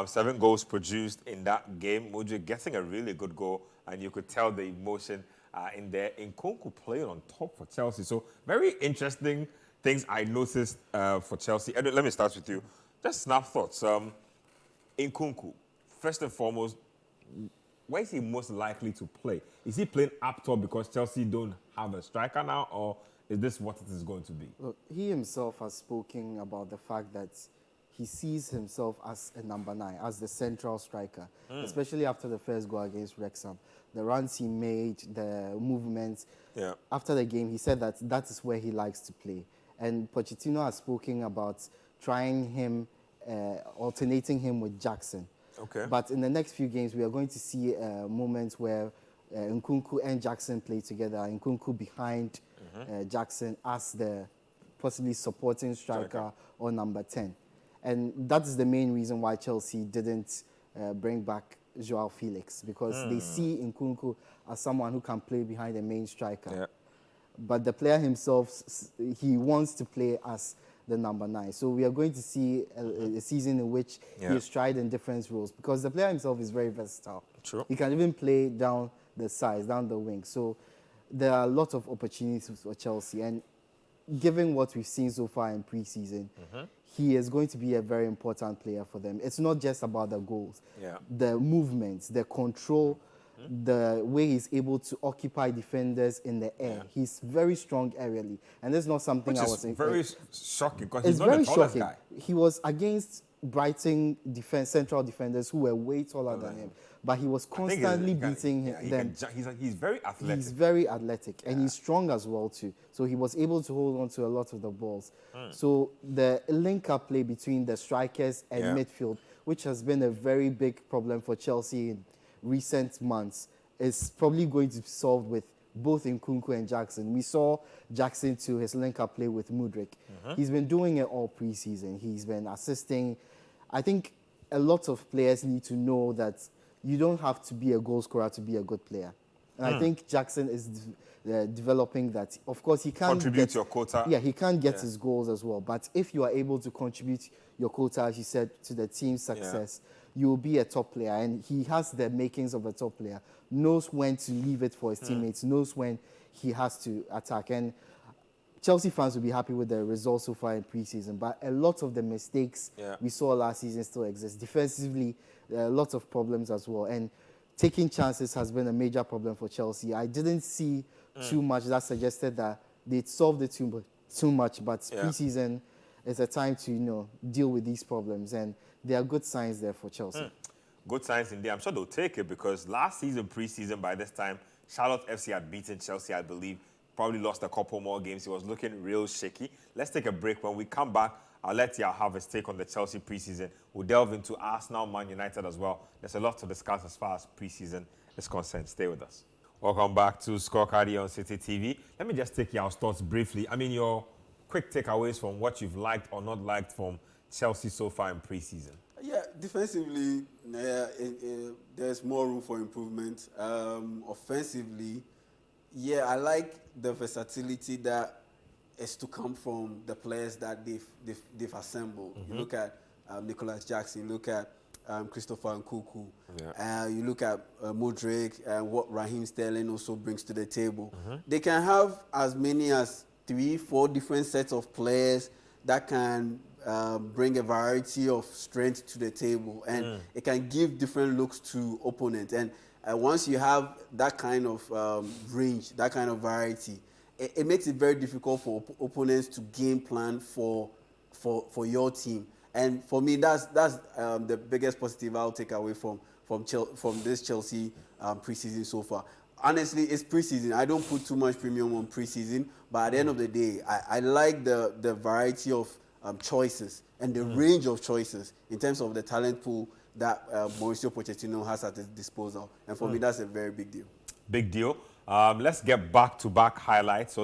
7 goals produced in that game. Mudryk getting a really good goal, and you could tell the emotion in there. Nkunku playing on top for Chelsea. So very interesting things I noticed for Chelsea. Edwin, let me start with you. Just snap thoughts. Nkunku, first and foremost, where is he most likely to play? Is he playing up top because Chelsea don't have a striker now, or is this what it is going to be? Look, he himself has spoken about the fact that he sees himself as a number 9, as the central striker, especially after the first goal against Wrexham. The runs he made, the movements. Yeah. After the game, he said that that is where he likes to play. And Pochettino has spoken about trying him, alternating him with Jackson. Okay. But in the next few games, we are going to see moments where Nkunku and Jackson play together. Nkunku behind Jackson as the possibly supporting striker or number 10. And that is the main reason why Chelsea didn't bring back Joao Felix, because they see Nkunku as someone who can play behind the main striker. Yeah. But the player himself, he wants to play as the number 9. So we are going to see a season in which he is tried in different roles, because the player himself is very versatile. True. He can even play down the sides, down the wing. So there are a lot of opportunities for Chelsea. And given what we've seen so far in pre-season, he is going to be a very important player for them. It's not just about the goals. The movements, the control, the way he's able to occupy defenders in the air. He's very strong aerially. And that's not something I was... Which is very shocking, because he's not the tallest guy. He was against Brighton central defenders who were way taller than him. But he was constantly beating them. He's very athletic. He's very athletic, and he's strong as well too. So he was able to hold on to a lot of the balls. So the link-up play between the strikers and midfield, which has been a very big problem for Chelsea in recent months, is probably going to be solved with both Nkunku and Jackson. We saw Jackson to his link-up play with Mudryk. He's been doing it all pre-season. He's been assisting. I think a lot of players need to know that you don't have to be a goal scorer to be a good player. And I think Jackson is developing that. Of course, he can't contribute your quota. Yeah, he can't get his goals as well. But if you are able to contribute your quota, as you said, to the team's success, you will be a top player. And he has the makings of a top player. Knows when to leave it for his teammates. Knows when he has to attack. And Chelsea fans will be happy with the results so far in pre-season. But a lot of the mistakes we saw last season still exist. Defensively, there are lots of problems as well. And taking chances has been a major problem for Chelsea. I didn't see too much that suggested that they'd solved it too much. But pre-season is a time to, deal with these problems. And there are good signs there for Chelsea. Good signs indeed. I'm sure they'll take it, because last season, pre-season, by this time, Charlotte FC had beaten Chelsea, I believe. Probably lost a couple more games. He was looking real shaky. Let's take a break. When we come back, I'll let you have his take on the Chelsea preseason. We'll delve into Arsenal, Man United as well. There's a lot to discuss as far as preseason is concerned. Stay with us. Welcome back to Scorecard on Citi TV. Let me just take your thoughts briefly. I mean, your quick takeaways from what you've liked or not liked from Chelsea so far in preseason. Yeah, defensively, there's more room for improvement. Offensively, I like the versatility that is to come from the players that they've assembled. You look at Nicholas Jackson, you look at Christopher Nkunku, you look at Mudryk and what Raheem Sterling also brings to the table. They can have as many as 3-4 different sets of players that can bring a variety of strength to the table, and it can give different looks to opponents. And once you have that kind of range, that kind of variety, it makes it very difficult for opponents to game plan for your team. And for me, that's the biggest positive I'll take away from this Chelsea preseason so far. Honestly, it's preseason. I don't put too much premium on preseason, but at the end of the day, I like the variety of choices and the range of choices in terms of the talent pool that Mauricio Pochettino has at his disposal. And for me, that's a very big deal. Big deal. Let's get back-to-back highlights. So